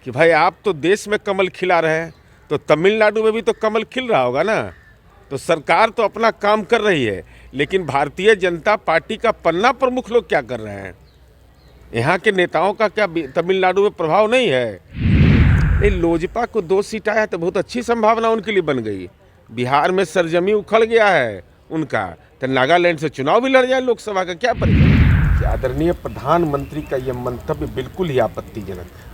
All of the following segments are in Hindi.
कि भाई आप तो देश में कमल खिला रहे हैं, तो तमिलनाडु में भी तो कमल खिल रहा होगा ना। तो सरकार तो अपना काम कर रही है, लेकिन भारतीय जनता पार्टी का पन्ना प्रमुख लोग क्या कर रहे हैं? यहाँ के नेताओं का क्या तमिलनाडु में प्रभाव नहीं है? नहीं, लोजपा को 2 सीट आया तो बहुत अच्छी संभावना उनके लिए बन गई। बिहार में सरजमी उखड़ गया है उनका, तो नागालैंड से चुनाव भी लड़ जाए लोकसभा का क्या परिणाम? आदरणीय प्रधानमंत्री का यह मंतव्य बिल्कुल ही आपत्तिजनक है।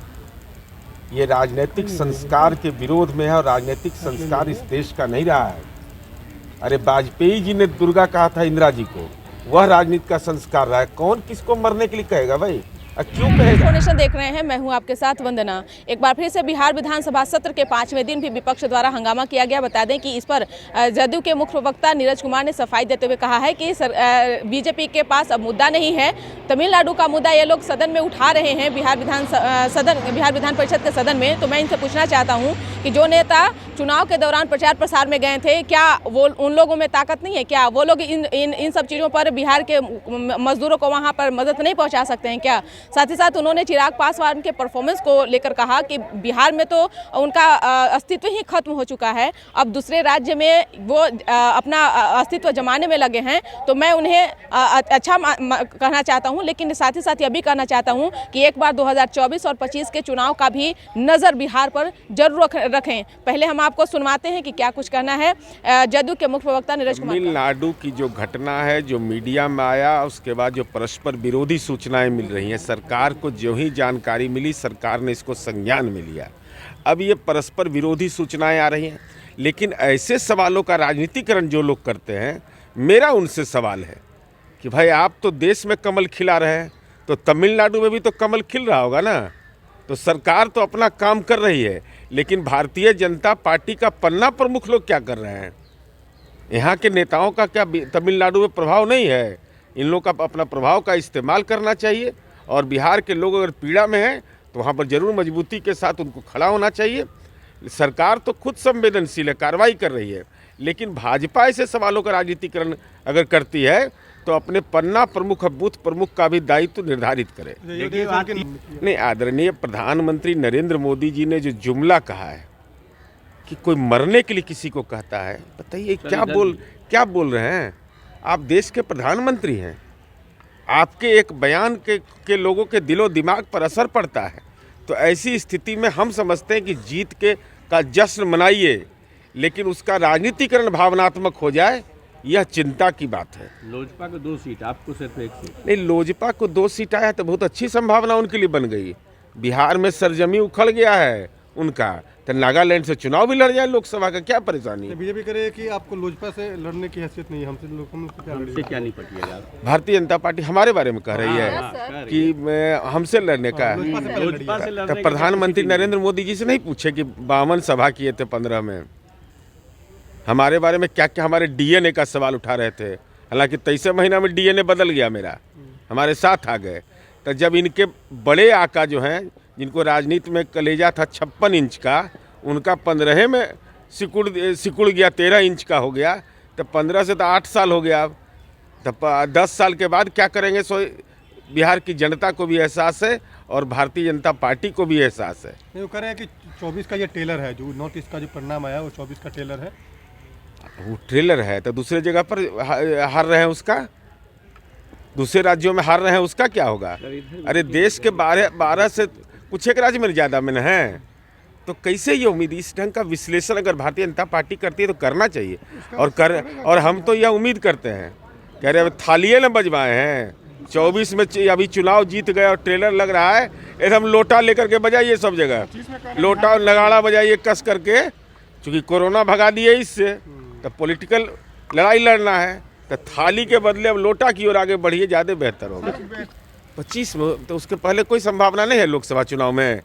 ये राजनीतिक संस्कार के विरोध में है और राजनीतिक संस्कार इस देश का नहीं रहा है। अरे वाजपेयी जी ने दुर्गा कहा था इंदिरा जी को, वह राजनीति का संस्कार रहा है। कौन किसको मरने के लिए कहेगा भाई? क्यों कहेगा? नेशन देख रहे हैं, मैं हूं आपके साथ वंदना। एक बार फिर से बिहार विधानसभा सत्र के 5वें दिन भी विपक्ष द्वारा हंगामा किया गया। बता दें कि इस पर जदयू के मुख्य प्रवक्ता नीरज कुमार ने सफाई देते हुए कहा है कि बीजेपी के पास अब मुद्दा नहीं है, तमिलनाडु का मुद्दा ये लोग सदन में उठा रहे हैं, बिहार विधान परिषद के सदन में। तो मैं इनसे पूछना चाहता हूँ कि जो नेता चुनाव के दौरान प्रचार प्रसार में गए थे, क्या वो उन लोगों में ताकत नहीं है? क्या वो लोग इन सब चीज़ों पर बिहार के मजदूरों को वहाँ पर मदद नहीं पहुँचा सकते हैं क्या? साथ ही साथ उन्होंने चिराग पासवान के परफॉर्मेंस को लेकर कहा कि बिहार में तो उनका अस्तित्व ही खत्म हो चुका है, अब दूसरे राज्य में वो अपना अस्तित्व जमाने में लगे हैं। तो मैं उन्हें अच्छा कहना चाहता हूं, लेकिन साथ ही साथ यह भी कहना चाहता हूं कि एक बार 2024 और 25 के चुनाव का भी नज़र बिहार पर जरूर रखें। पहले हम आपको सुनवाते हैं कि क्या कुछ कहना है जदयू के मुख्य प्रवक्ता नीरज कुमार। तमिलनाडु की जो घटना है, जो मीडिया में आया, उसके बाद जो परस्पर विरोधी सूचनाएं मिल रही हैं, सरकार को जो ही जानकारी मिली सरकार ने इसको संज्ञान में लिया। अब ये परस्पर विरोधी सूचनाएं आ रही हैं, लेकिन ऐसे सवालों का राजनीतिकरण जो लोग करते हैं, मेरा उनसे सवाल है कि भाई आप तो देश में कमल खिला रहे हैं, तो तमिलनाडु में भी तो कमल खिल रहा होगा ना। तो सरकार तो अपना काम कर रही है, लेकिन भारतीय जनता पार्टी का पन्ना प्रमुख लोग क्या कर रहे हैं? यहाँ के नेताओं का क्या तमिलनाडु में प्रभाव नहीं है? इन लोगों का अपना प्रभाव का इस्तेमाल करना चाहिए, और बिहार के लोग अगर पीड़ा में हैं तो वहाँ पर जरूर मजबूती के साथ उनको खड़ा होना चाहिए। सरकार तो खुद संवेदनशील है, कार्रवाई कर रही है, लेकिन भाजपा ऐसे सवालों का राजनीतिकरण अगर करती है तो अपने पन्ना प्रमुख, बूथ प्रमुख का भी दायित्व निर्धारित करे। नहीं, आदरणीय प्रधानमंत्री नरेंद्र मोदी जी ने जो जुमला कहा है कि कोई मरने के लिए किसी को कहता है, बताइए क्या बोल रहे हैं? आप देश के प्रधानमंत्री हैं, आपके एक बयान के लोगों के दिलो दिमाग पर असर पड़ता है। तो ऐसी स्थिति में हम समझते हैं कि जीत का जश्न मनाइए, लेकिन उसका राजनीतिकरण भावनात्मक हो जाए, यह चिंता की बात है। लोजपा को 2 सीट, आपको सिर्फ 1 सीट। नहीं, लोजपा को 2 सीट आया तो बहुत अच्छी संभावना उनके लिए बन गई। बिहार में सरजमी उखड़ गया है उनका, तो नागालैंड से चुनाव भी लड़ जाए लोकसभा का क्या परेशानी? बीजेपी करे कि आपको लोजपा से लड़ने की हैसियत नहीं है, हमसे क्या नहीं पटिएगा? भारतीय जनता पार्टी हमारे बारे में कह रही है कि हमसे लड़ने का है। तो प्रधानमंत्री नरेंद्र मोदी जी से नहीं पूछे कि 52 सभा किए थे 15 में, हमारे बारे में क्या क्या हमारे डीएनए का सवाल उठा रहे थे। हालांकि 23 महीना में डीएनए बदल गया मेरा, हमारे साथ आ गए। तो जब इनके बड़े आका जो हैं, जिनको राजनीति में कलेजा था 56 इंच का, उनका 15 में सिकुड़ गया, 13 इंच का हो गया, तो 15 से तो 8 साल हो गया। अब तो 10 साल के बाद क्या करेंगे? सो बिहार की जनता को भी एहसास है और भारतीय जनता पार्टी को भी एहसास है। वो कह रहे हैं कि 24 का ये टेलर है, जो नॉर्थ ईस्ट का जो परिणाम आया वो 24 का टेलर है। वो ट्रेलर है तो दूसरे जगह पर हार रहे हैं, उसका दूसरे राज्यों में हार रहे हैं, उसका क्या होगा? अरे देश के 12 से कुछ एक राज्य में ज़्यादा में है, तो कैसे ये उम्मीद? इस ढंग का विश्लेषण अगर भारतीय जनता पार्टी करती है तो करना चाहिए, और हम तो यह उम्मीद करते हैं। कह रहे थालिए न बजवाए हैं, 24 में अभी चुनाव जीत गए और ट्रेलर लग रहा है, एकदम लोटा लेकर के बजाइए सब जगह, लोटा नगाड़ा बजाइए कस करके, क्योंकि कोरोना भगा दिए इससे। तो पॉलिटिकल लड़ाई लड़ना है तो थाली के बदले अब लोटा की ओर आगे बढ़िए, ज़्यादा बेहतर होगा। 25 में तो उसके पहले कोई संभावना नहीं है लोकसभा चुनाव में।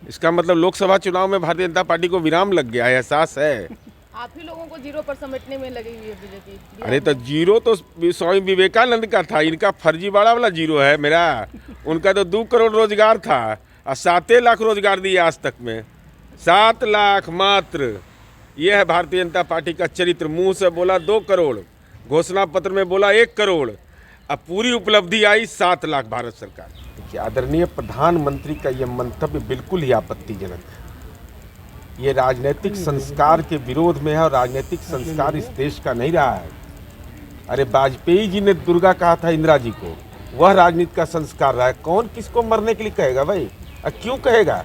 इसका मतलब लोकसभा चुनाव में भारतीय जनता पार्टी को विराम लग गया है, एहसास है। आप ही लोगों को 0 पर समेटने में लगी हुई है बीजेपी। अरे तो 0 तो स्वामी विवेकानंद का था, इनका फर्जीवाड़ा वाला 0 है मेरा। उनका तो 2 करोड़ रोजगार था और 7 लाख रोजगार दिए आज तक में, 7 लाख मात्र। यह है भारतीय जनता पार्टी का चरित्र। मुंह से बोला 2 करोड़, घोषणा पत्र में बोला 1 करोड़, अब पूरी उपलब्धि आई 7 लाख भारत सरकार। कि आदरणीय प्रधानमंत्री का यह मंतव्य बिल्कुल ही आपत्तिजनक है। ये राजनीतिक संस्कार के विरोध में है और राजनीतिक संस्कार इस देश का नहीं रहा है। अरे वाजपेयी जी ने दुर्गा कहा था इंदिरा जी को, वह राजनीति का संस्कार रहा है। कौन किसको मरने के लिए कहेगा भाई, क्यों कहेगा?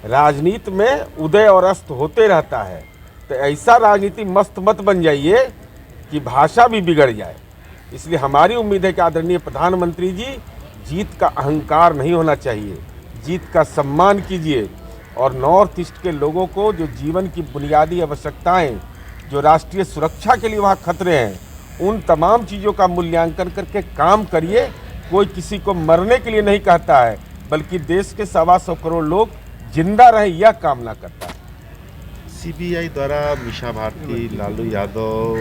राजनीति में उदय और अस्त होते रहता है, तो ऐसा राजनीति मस्त मत बन जाइए कि भाषा भी बिगड़ जाए। इसलिए हमारी उम्मीद है कि आदरणीय प्रधानमंत्री जी, जीत का अहंकार नहीं होना चाहिए, जीत का सम्मान कीजिए और नॉर्थ ईस्ट के लोगों को जो जीवन की बुनियादी आवश्यकताएं, जो राष्ट्रीय सुरक्षा के लिए वहाँ खतरे हैं, उन तमाम चीज़ों का मूल्यांकन करके काम करिए। कोई किसी को मरने के लिए नहीं कहता है, बल्कि देश के 125 करोड़ लोग जिंदा रहे यह कामना करता है। सीबीआई द्वारा मीसा भारती, लालू यादव,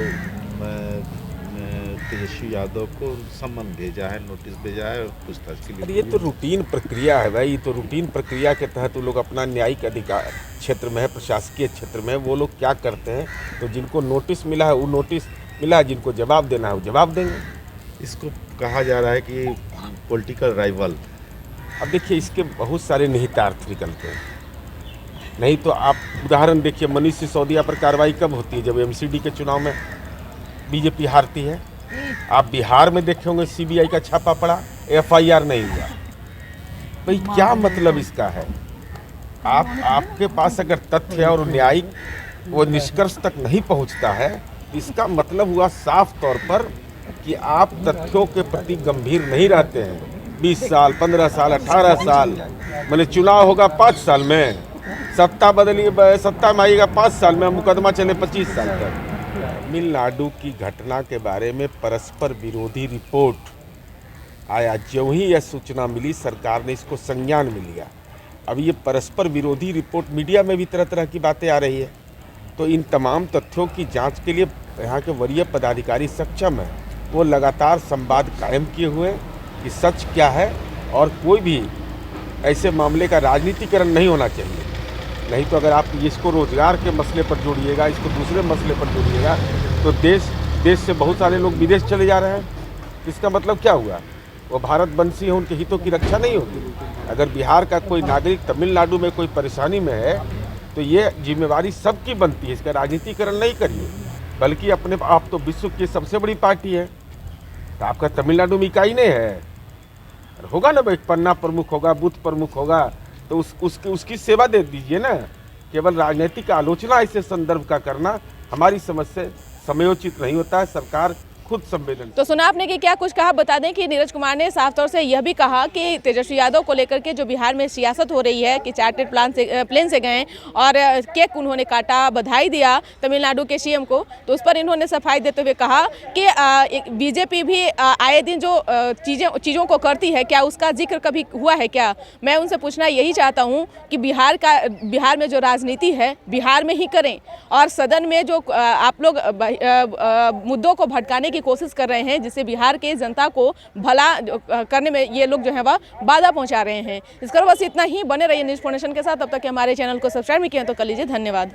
तेजस्वी यादव को सम्मन भेजा है, नोटिस भेजा है पूछताछ के लिए। ये तो रूटीन प्रक्रिया है भाई, ये तो रूटीन प्रक्रिया के तहत वो लोग अपना न्यायिक अधिकार क्षेत्र में है, प्रशासकीय क्षेत्र में वो लोग क्या करते हैं। तो जिनको नोटिस मिला है वो नोटिस मिला है, जिनको जवाब देना है वो जवाब देंगे। इसको कहा जा रहा है कि पॉलिटिकल राइवल। अब देखिए, इसके बहुत सारे निहितार्थ निकलते हैं। नहीं तो आप उदाहरण देखिए, मनीष सिसोदिया पर कार्रवाई कब होती है? जब एमसीडी के चुनाव में बीजेपी हारती है। आप बिहार में देखे होंगे सीबीआई का छापा पड़ा, एफआईआर नहीं हुआ। भाई क्या मतलब इसका है? आपके पास अगर तथ्य और न्यायिक वो निष्कर्ष तक नहीं पहुंचता है, इसका मतलब हुआ साफ तौर पर कि आप तथ्यों के प्रति गंभीर नहीं रहते हैं। 20 साल, 15 साल, 18 साल, मैंने चुनाव होगा 5 साल में, सत्ता बदली, सत्ता में आएगा 5 साल में, मुकदमा चले 25 साल तक। तमिलनाडु की घटना के बारे में परस्पर विरोधी रिपोर्ट आया, जो ही यह सूचना मिली सरकार ने इसको संज्ञान में लिया। अब ये परस्पर विरोधी रिपोर्ट मीडिया में भी तरह तरह की बातें आ रही है, तो इन तमाम तथ्यों की जांच के लिए यहाँ के वरीय पदाधिकारी सक्षम है। वो लगातार संवाद कायम किए हुए कि सच क्या है, और कोई भी ऐसे मामले का राजनीतिकरण नहीं होना चाहिए। नहीं तो अगर आप इसको रोजगार के मसले पर जोड़िएगा, इसको दूसरे मसले पर जोड़िएगा, तो देश से बहुत सारे लोग विदेश चले जा रहे हैं। इसका मतलब क्या हुआ? वो भारतवंशी है, उनके हितों की रक्षा नहीं होगी। अगर बिहार का कोई नागरिक तमिलनाडु में कोई परेशानी में है, तो ये जिम्मेवारी सबकी बनती है। इसका राजनीतिकरण नहीं करिए, बल्कि अपने आप तो विश्व की सबसे बड़ी पार्टी है, तो आपका तमिलनाडु में इकाई नहीं है, होगा ना भाई, पन्ना प्रमुख होगा, बूथ प्रमुख होगा, तो उसकी सेवा दे दीजिए ना। केवल राजनीतिक आलोचना ऐसे संदर्भ का करना हमारी समझ से समयोचित नहीं होता है। सरकार खुद संवेदन। तो सुना आपने कि क्या कुछ कहा। बता दें कि नीरज कुमार ने साफ तौर से यह भी कहा कि तेजस्वी यादव को लेकर के जो बिहार में सियासत हो रही है कि चार्टर्ड प्लेन से गए और केक उन्होंने काटा, बधाई दिया तमिलनाडु के सीएम को, तो उस पर इन्होंने सफाई देते हुए कहा कि बीजेपी भी आए दिन जो चीज़ों को करती है, क्या उसका जिक्र कभी हुआ है क्या? मैं उनसे पूछना यही चाहता हूँ कि बिहार में जो राजनीति है बिहार में ही करें, और सदन में जो आप लोग मुद्दों को भटकाने की कोशिश कर रहे हैं, जिससे बिहार के जनता को भला करने में ये लोग जो है वह बाधा पहुंचा रहे हैं। इसका बस इतना ही। बने रहिए न्यूज़ फाउंडेशन के साथ। तब तक हमारे चैनल को सब्सक्राइब नहीं किया तो कर लीजिए। धन्यवाद।